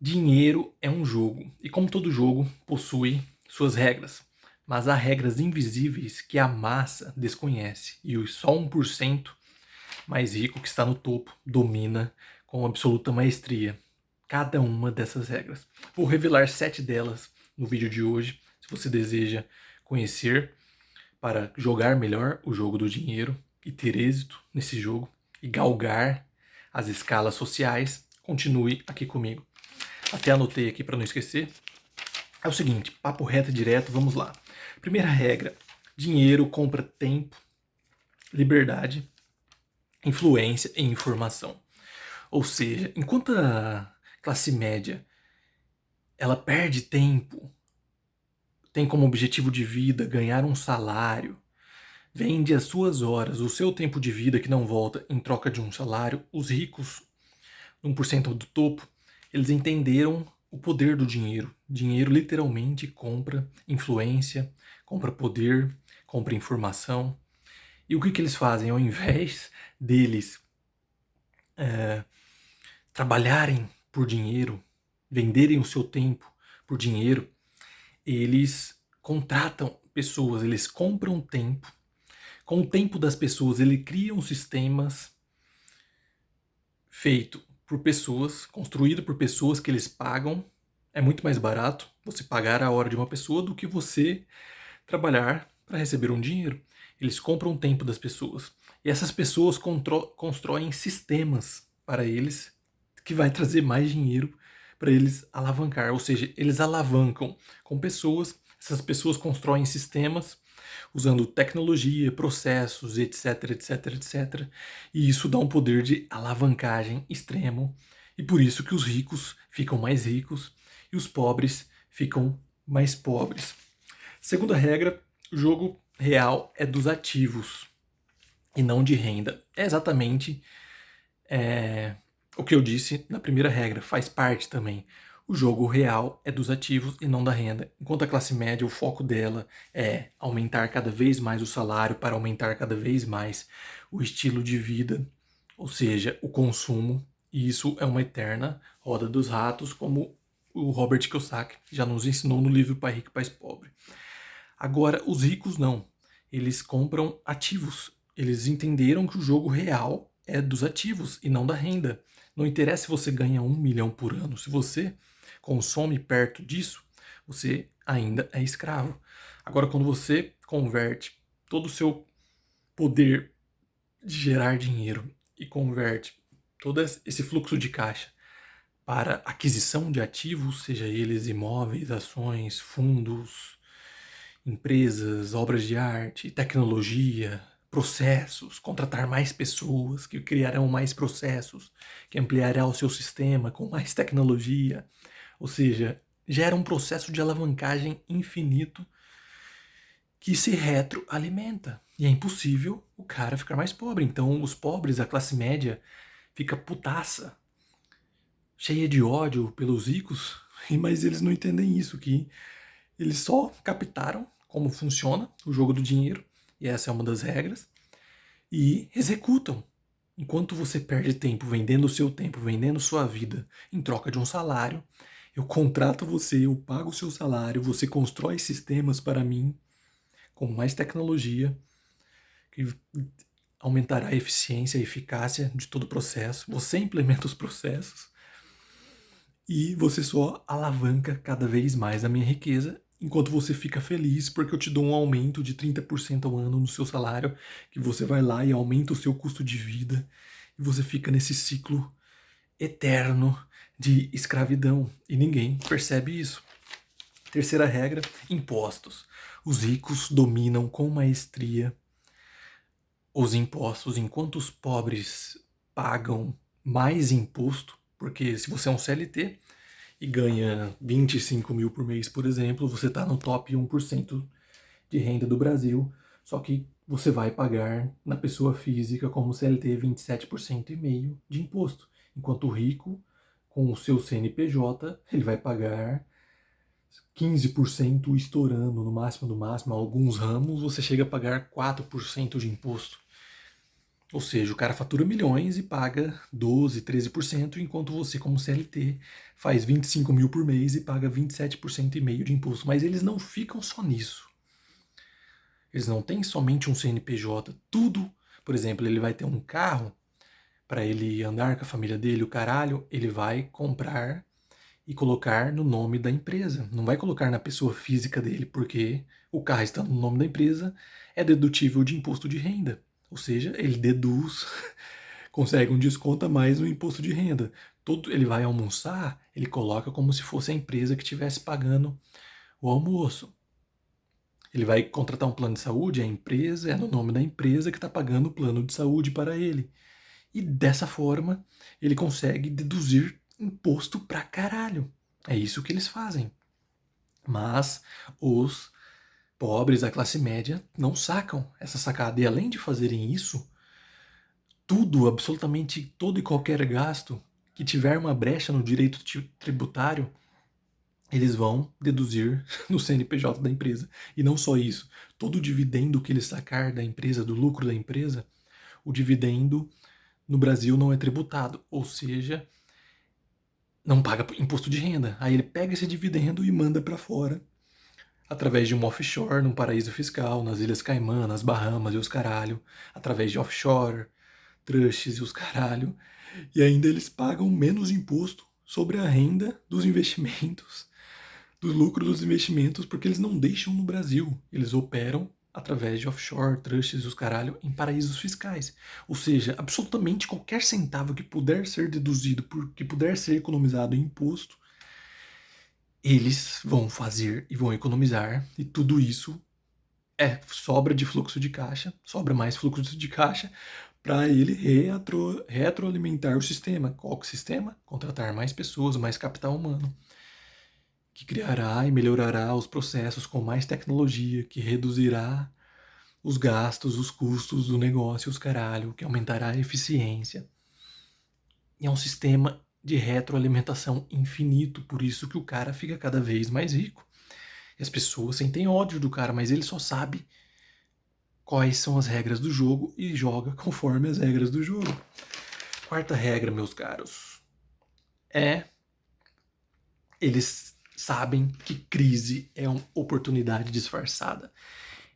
Dinheiro é um jogo, e como todo jogo, possui suas regras. Mas há regras invisíveis que a massa desconhece, e só 1% mais rico que está no topo domina com absoluta maestria cada uma dessas regras. Vou revelar 7 delas no vídeo de hoje, se você deseja conhecer para jogar melhor o jogo do dinheiro e ter êxito nesse jogo e galgar as escalas sociais, continue aqui comigo. Até anotei aqui para não esquecer. É o seguinte, papo reto e direto, vamos lá. Primeira regra: dinheiro compra tempo, liberdade, influência e informação. Ou seja, enquanto a classe média ela perde tempo, tem como objetivo de vida ganhar um salário, vende as suas horas, o seu tempo de vida que não volta em troca de um salário, os ricos, 1% do topo, eles entenderam o poder do dinheiro. Dinheiro literalmente compra influência, compra poder, compra informação. E o que eles fazem? Ao invés deles trabalharem por dinheiro, venderem o seu tempo por dinheiro, eles contratam pessoas, eles compram tempo. Com o tempo das pessoas, eles criam sistemas feito por pessoas, construído por pessoas que eles pagam. É muito mais barato você pagar a hora de uma pessoa do que você trabalhar para receber um dinheiro. Eles compram o tempo das pessoas. E essas pessoas constroem sistemas para eles que vai trazer mais dinheiro para eles alavancar. Ou seja, eles alavancam com pessoas, essas pessoas constroem sistemas usando tecnologia, processos, etc, etc, etc. E isso dá um poder de alavancagem extremo. E por isso que os ricos ficam mais ricos e os pobres ficam mais pobres. Segunda regra, o jogo real é dos ativos e não de renda. É exatamente o que eu disse na primeira regra, faz parte também. O jogo real é dos ativos e não da renda. Enquanto a classe média, o foco dela é aumentar cada vez mais o salário para aumentar cada vez mais o estilo de vida, ou seja, o consumo. E isso é uma eterna roda dos ratos, como o Robert Kiyosaki já nos ensinou no livro Pai Rico, Pai Pobre. Agora, os ricos não. Eles compram ativos. Eles entenderam que o jogo real é dos ativos e não da renda. Não interessa se você ganha 1 milhão por ano. Se você consome perto disso, você ainda é escravo. Agora, quando você converte todo o seu poder de gerar dinheiro e converte todo esse fluxo de caixa para aquisição de ativos, seja eles imóveis, ações, fundos, empresas, obras de arte, tecnologia, processos, contratar mais pessoas que criarão mais processos, que ampliará o seu sistema com mais tecnologia. Ou seja, gera um processo de alavancagem infinito que se retroalimenta. E é impossível o cara ficar mais pobre. Então, os pobres, a classe média, fica putaça, cheia de ódio pelos ricos, mas eles não entendem isso, que eles só captaram como funciona o jogo do dinheiro, e essa é uma das regras, e executam. Enquanto você perde tempo vendendo o seu tempo, vendendo sua vida em troca de um salário, eu contrato você, eu pago o seu salário, você constrói sistemas para mim com mais tecnologia, que aumentará a eficiência e eficácia de todo o processo. Você implementa os processos e você só alavanca cada vez mais a minha riqueza, enquanto você fica feliz porque eu te dou um aumento de 30% ao ano no seu salário, que você vai lá e aumenta o seu custo de vida, e você fica nesse ciclo eterno de escravidão, e ninguém percebe isso. Terceira regra, impostos. Os ricos dominam com maestria os impostos, enquanto os pobres pagam mais imposto, porque se você é um CLT e ganha 25 mil por mês, por exemplo, você está no top 1% de renda do Brasil, só que você vai pagar na pessoa física como CLT 27,5% de imposto, enquanto o rico, com o seu CNPJ, ele vai pagar 15% estourando, no máximo do máximo, alguns ramos você chega a pagar 4% de imposto. Ou seja, o cara fatura milhões e paga 12, 13%, enquanto você, como CLT, faz 25 mil por mês e paga 27,5% de imposto. Mas eles não ficam só nisso. Eles não têm somente um CNPJ. Tudo, por exemplo, ele vai ter um carro para ele andar com a família dele, o caralho, ele vai comprar e colocar no nome da empresa. Não vai colocar na pessoa física dele, porque o carro estando no nome da empresa é dedutível de imposto de renda. Ou seja, ele deduz, consegue um desconto a mais no imposto de renda. Todo, ele vai almoçar, ele coloca como se fosse a empresa que estivesse pagando o almoço. Ele vai contratar um plano de saúde, a empresa é no nome da empresa que está pagando o plano de saúde para ele. E dessa forma, ele consegue deduzir imposto pra caralho. É isso que eles fazem. Mas os pobres, a classe média, não sacam essa sacada. E além de fazerem isso, tudo, absolutamente todo e qualquer gasto que tiver uma brecha no direito tributário, eles vão deduzir no CNPJ da empresa. E não só isso, todo o dividendo que eles sacar da empresa, do lucro da empresa, o dividendo no Brasil não é tributado, ou seja, não paga imposto de renda. Aí ele pega esse dividendo e manda para fora, através de um offshore, num paraíso fiscal, nas Ilhas Caimã, nas Bahamas e os caralho, através de offshore, trustes e os caralho. E ainda eles pagam menos imposto sobre a renda dos investimentos, do lucro dos investimentos, porque eles não deixam no Brasil. Eles operam através de offshore, trusts e os caralho em paraísos fiscais. Ou seja, absolutamente qualquer centavo que puder ser deduzido, que puder ser economizado em imposto, eles vão fazer e vão economizar, e tudo isso é sobra de fluxo de caixa, sobra mais fluxo de caixa para ele retroalimentar o sistema. Qual que é o sistema? Contratar mais pessoas, mais capital humano, que criará e melhorará os processos com mais tecnologia, que reduzirá os gastos, os custos do negócio, os caralho, que aumentará a eficiência. E é um sistema de retroalimentação infinito, por isso que o cara fica cada vez mais rico. E as pessoas sentem ódio do cara, mas ele só sabe quais são as regras do jogo e joga conforme as regras do jogo. Quarta regra, meus caros, é eles sabem que crise é uma oportunidade disfarçada.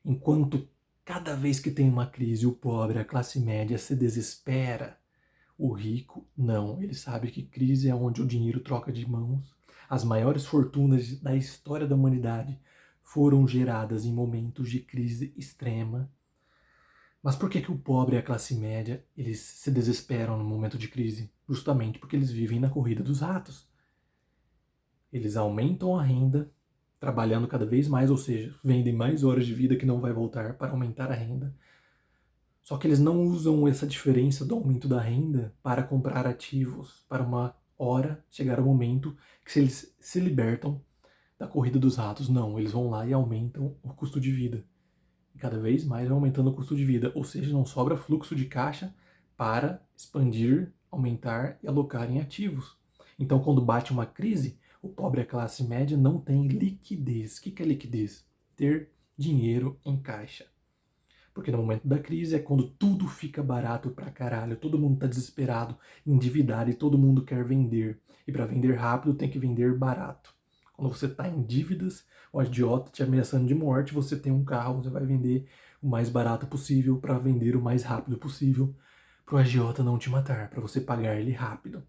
Enquanto cada vez que tem uma crise, o pobre, a classe média se desespera, o rico não. Ele sabe que crise é onde o dinheiro troca de mãos. As maiores fortunas da história da humanidade foram geradas em momentos de crise extrema. Mas por que o pobre e a classe média eles se desesperam no momento de crise? Justamente porque eles vivem na corrida dos ratos. Eles aumentam a renda, trabalhando cada vez mais, ou seja, vendem mais horas de vida que não vai voltar para aumentar a renda. Só que eles não usam essa diferença do aumento da renda para comprar ativos, para uma hora chegar o momento que eles se libertam da corrida dos ratos. Não, eles vão lá e aumentam o custo de vida. E cada vez mais vai aumentando o custo de vida, ou seja, não sobra fluxo de caixa para expandir, aumentar e alocar em ativos. Então, quando bate uma crise, o pobre e a classe média não tem liquidez. O que é liquidez? Ter dinheiro em caixa. Porque no momento da crise é quando tudo fica barato pra caralho, todo mundo tá desesperado, endividado e todo mundo quer vender. E para vender rápido tem que vender barato. Quando você tá em dívidas, o agiota te ameaçando de morte, você tem um carro, você vai vender o mais barato possível para vender o mais rápido possível, pro agiota não te matar, para você pagar ele rápido.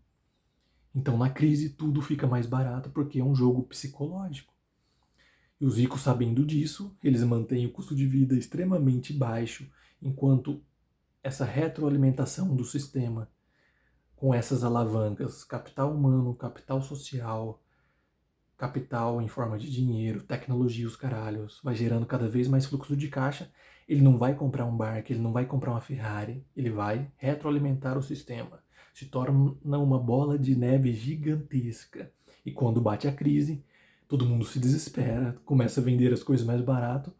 Então na crise tudo fica mais barato porque é um jogo psicológico. E os ricos, sabendo disso, eles mantêm o custo de vida extremamente baixo, enquanto essa retroalimentação do sistema, com essas alavancas, capital humano, capital social, capital em forma de dinheiro, tecnologia, os caralhos, vai gerando cada vez mais fluxo de caixa. Ele não vai comprar um barco, ele não vai comprar uma Ferrari, ele vai retroalimentar o sistema. Se torna uma bola de neve gigantesca. E quando bate a crise, todo mundo se desespera, começa a vender as coisas mais barato,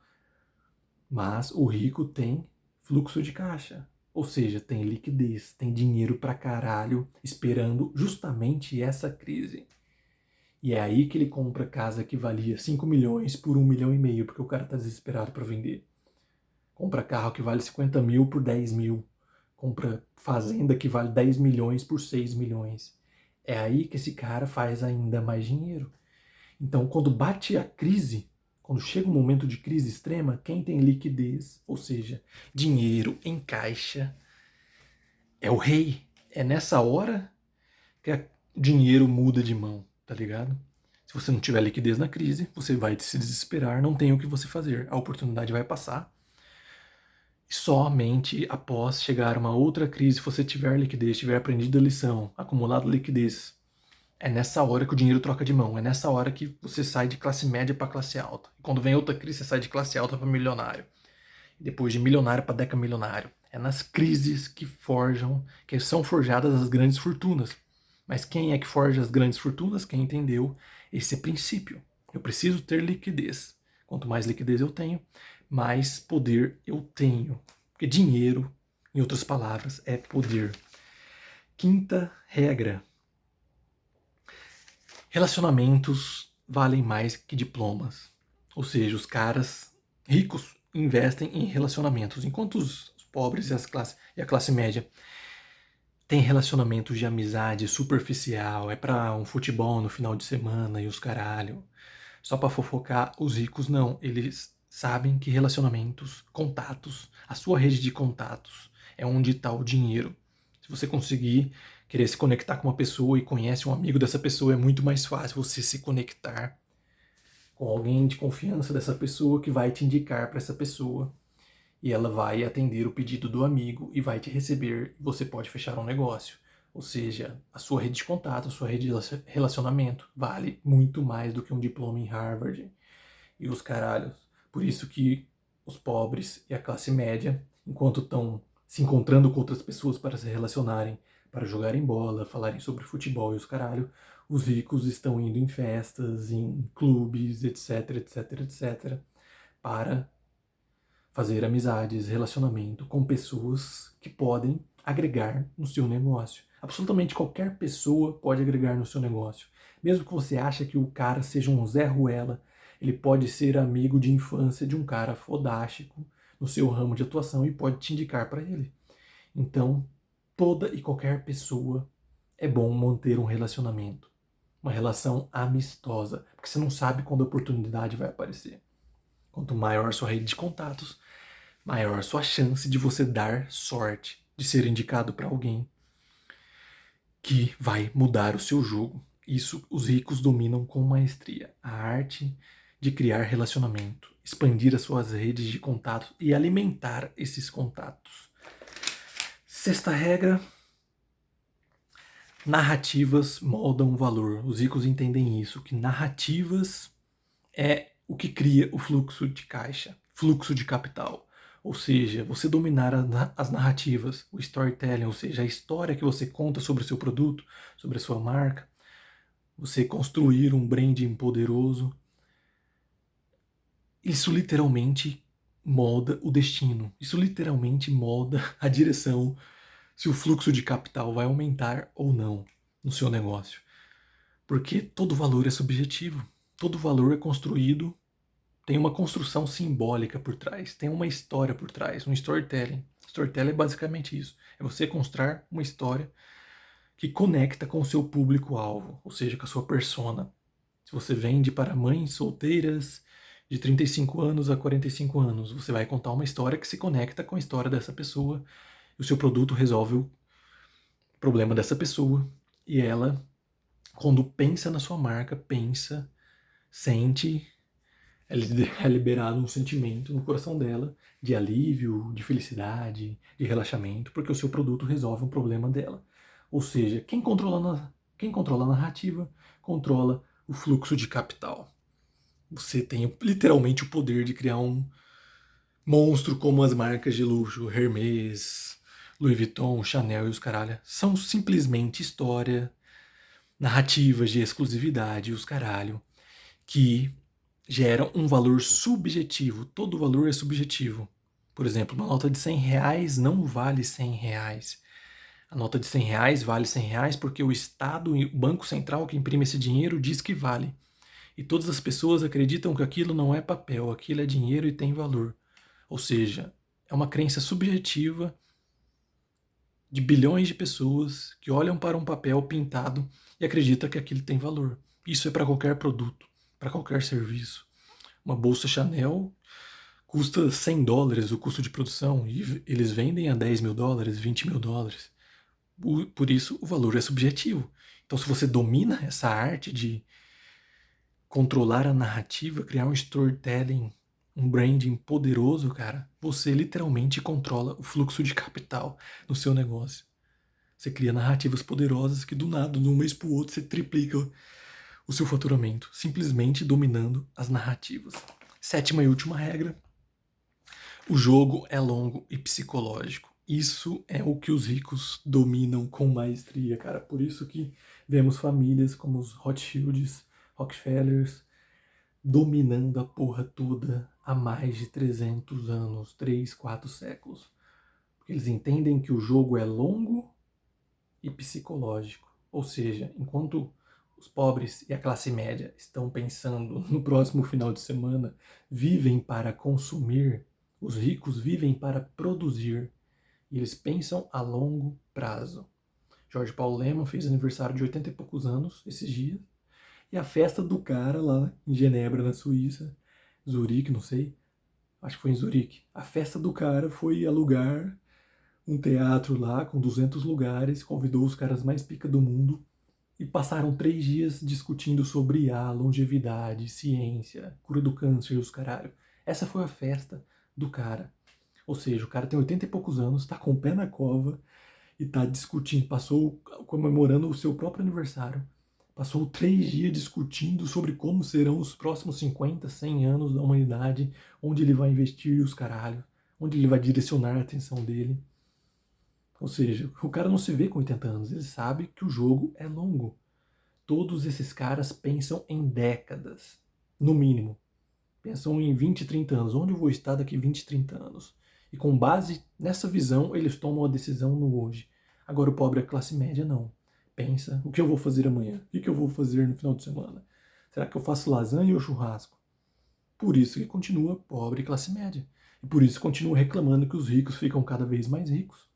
mas o rico tem fluxo de caixa. Ou seja, tem liquidez, tem dinheiro pra caralho esperando justamente essa crise. E é aí que ele compra casa que valia 5 milhões por 1,5 milhão, porque o cara tá desesperado para vender. Compra carro que vale 50 mil por 10 mil. compra fazenda que vale 10 milhões por 6 milhões. É aí que esse cara faz ainda mais dinheiro. Então, quando bate a crise, quando chega um momento de crise extrema, quem tem liquidez, ou seja, dinheiro em caixa, é o rei. É nessa hora que o dinheiro muda de mão, tá ligado? Se você não tiver liquidez na crise, você vai se desesperar, não tem o que você fazer. A oportunidade vai passar. E somente após chegar uma outra crise, se você tiver liquidez, tiver aprendido a lição, acumulado liquidez, é nessa hora que o dinheiro troca de mão. É nessa hora que você sai de classe média para classe alta. E quando vem outra crise, você sai de classe alta para milionário. E depois de milionário para decamilionário. É nas crises que forjam, que são forjadas as grandes fortunas. Mas quem é que forja as grandes fortunas? Quem entendeu esse princípio. Eu preciso ter liquidez. Quanto mais liquidez eu tenho, mais poder eu tenho. Porque dinheiro, em outras palavras, é poder. Quinta regra. Relacionamentos valem mais que diplomas. Ou seja, os caras ricos investem em relacionamentos, enquanto os pobres e a classe média têm relacionamentos de amizade superficial, é pra um futebol no final de semana e os caralho. Só pra fofocar, os ricos não. Eles sabem que relacionamentos, contatos, a sua rede de contatos é onde está o dinheiro. Se você conseguir querer se conectar com uma pessoa e conhece um amigo dessa pessoa, é muito mais fácil você se conectar com alguém de confiança dessa pessoa que vai te indicar para essa pessoa e ela vai atender o pedido do amigo e vai te receber e você pode fechar um negócio. Ou seja, a sua rede de contato, a sua rede de relacionamento vale muito mais do que um diploma em Harvard e os caralhos. Por isso que os pobres e a classe média, enquanto estão se encontrando com outras pessoas para se relacionarem, para jogarem bola, falarem sobre futebol e os caralho, os ricos estão indo em festas, em clubes, etc, etc, etc, para fazer amizades, relacionamento com pessoas que podem agregar no seu negócio. Absolutamente qualquer pessoa pode agregar no seu negócio. Mesmo que você ache que o cara seja um Zé Ruela, ele pode ser amigo de infância de um cara fodástico no seu ramo de atuação e pode te indicar para ele. Então, toda e qualquer pessoa é bom manter um relacionamento. Uma relação amistosa, porque você não sabe quando a oportunidade vai aparecer. Quanto maior sua rede de contatos, maior sua chance de você dar sorte, de ser indicado para alguém que vai mudar o seu jogo. Isso os ricos dominam com maestria. A arte de criar relacionamento, expandir as suas redes de contatos e alimentar esses contatos. Sexta regra: narrativas moldam o valor. Os ricos entendem isso, que narrativas é o que cria o fluxo de caixa, fluxo de capital. Ou seja, você dominar as narrativas, o storytelling, ou seja, a história que você conta sobre o seu produto, sobre a sua marca, você construir um branding poderoso, isso literalmente molda o destino. Isso literalmente molda a direção se o fluxo de capital vai aumentar ou não no seu negócio. Porque todo valor é subjetivo. Todo valor é construído, tem uma construção simbólica por trás, tem uma história por trás, um storytelling. Storytelling é basicamente isso. É você construir uma história que conecta com o seu público-alvo, ou seja, com a sua persona. Se você vende para mães solteiras de 35 anos a 45 anos, você vai contar uma história que se conecta com a história dessa pessoa e o seu produto resolve o problema dessa pessoa e ela, quando pensa na sua marca, pensa, sente, é liberado um sentimento no coração dela de alívio, de felicidade, de relaxamento, porque o seu produto resolve um problema dela. Ou seja, quem controla a narrativa controla o fluxo de capital. Você tem literalmente o poder de criar um monstro como as marcas de luxo, Hermès, Louis Vuitton, Chanel e os caralho. São simplesmente história, narrativas de exclusividade e os caralho, que geram um valor subjetivo. Todo valor é subjetivo. Por exemplo, uma nota de 100 reais não vale 100 reais. A nota de 100 reais vale 100 reais porque o Estado, o Banco Central que imprime esse dinheiro diz que vale. E todas as pessoas acreditam que aquilo não é papel, aquilo é dinheiro e tem valor. Ou seja, é uma crença subjetiva de bilhões de pessoas que olham para um papel pintado e acreditam que aquilo tem valor. Isso é para qualquer produto, para qualquer serviço. Uma bolsa Chanel custa $100 o custo de produção e eles vendem a $10.000, $20.000. Por isso, o valor é subjetivo. Então, se você domina essa arte de controlar a narrativa, criar um storytelling, um branding poderoso, cara, você literalmente controla o fluxo de capital no seu negócio. Você cria narrativas poderosas que do nada, de um mês para o outro, você triplica o seu faturamento, simplesmente dominando as narrativas. Sétima e última regra: o jogo é longo e psicológico. Isso é o que os ricos dominam com maestria, cara. Por isso que vemos famílias como os Rothschilds, Rockefellers, dominando a porra toda há mais de 300 anos, 3, 4 séculos. Porque eles entendem que o jogo é longo e psicológico. Ou seja, enquanto os pobres e a classe média estão pensando no próximo final de semana, vivem para consumir, os ricos vivem para produzir. E eles pensam a longo prazo. Jorge Paulo Lemann fez aniversário de 80 e poucos anos esses dias. E a festa do cara lá em Genebra, na Suíça, Zurique, não sei, acho que foi em Zurique. A festa do cara foi alugar um teatro lá com 200 lugares, convidou os caras mais pica do mundo e passaram 3 dias discutindo sobre IA, longevidade, ciência, cura do câncer e os caralho. Essa foi a festa do cara. Ou seja, o cara tem 80 e poucos anos, tá com o pé na cova e tá discutindo, passou comemorando o seu próprio aniversário. Passou 3 dias discutindo sobre como serão os próximos 50, 100 anos da humanidade, onde ele vai investir os caralho, onde ele vai direcionar a atenção dele. Ou seja, o cara não se vê com 80 anos, ele sabe que o jogo é longo. Todos esses caras pensam em décadas, no mínimo. Pensam em 20, 30 anos. Onde eu vou estar daqui 20, 30 anos? E com base nessa visão, eles tomam a decisão no hoje. Agora o pobre, a classe média, não. Pensa, o que eu vou fazer amanhã? O que eu vou fazer no final de semana? Será que eu faço lasanha ou churrasco? Por isso que continua pobre e classe média. E por isso continua reclamando que os ricos ficam cada vez mais ricos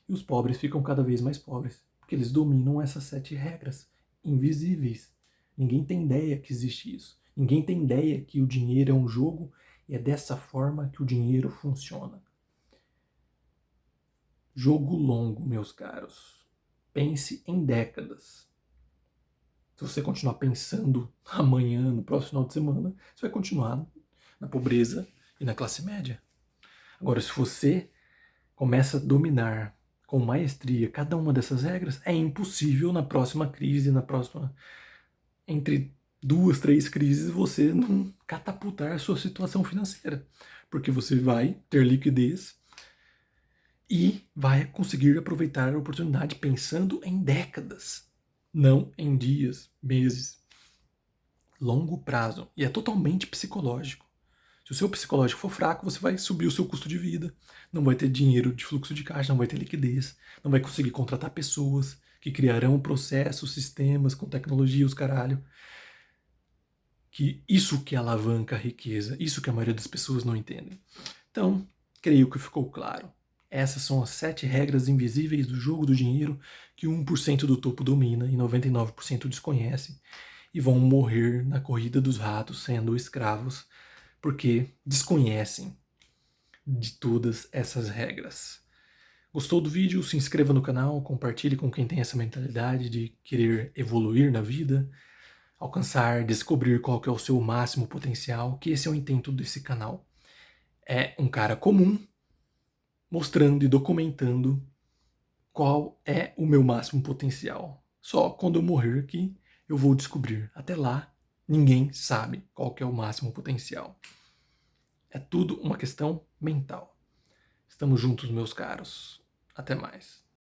e os pobres ficam cada vez mais pobres. Porque eles dominam essas 7 regras invisíveis. Ninguém tem ideia que existe isso. Ninguém tem ideia que o dinheiro é um jogo e é dessa forma que o dinheiro funciona. Jogo longo, meus caros. Pense em décadas. Se você continuar pensando amanhã, no próximo final de semana, você vai continuar na pobreza e na classe média. Agora, se você começa a dominar com maestria cada uma dessas regras, é impossível na próxima crise, entre 2, 3 crises, você não catapultar a sua situação financeira. Porque você vai ter liquidez e vai conseguir aproveitar a oportunidade pensando em décadas, não em dias, meses. Longo prazo. E é totalmente psicológico. Se o seu psicológico for fraco, você vai subir o seu custo de vida, não vai ter dinheiro de fluxo de caixa, não vai ter liquidez, não vai conseguir contratar pessoas que criarão processos, sistemas com tecnologia, os caralho. Que isso que alavanca a riqueza, isso que a maioria das pessoas não entendem. Então, creio que ficou claro. Essas são as 7 regras invisíveis do jogo do dinheiro que 1% do topo domina e 99% desconhece e vão morrer na corrida dos ratos sendo escravos porque desconhecem de todas essas regras. Gostou do vídeo? Se inscreva no canal, compartilhe com quem tem essa mentalidade de querer evoluir na vida, alcançar, descobrir qual que é o seu máximo potencial, que esse é o intento desse canal. É um cara comum mostrando e documentando qual é o meu máximo potencial. Só quando eu morrer aqui eu vou descobrir. Até lá, ninguém sabe qual que é o máximo potencial. É tudo uma questão mental. Estamos juntos, meus caros. Até mais.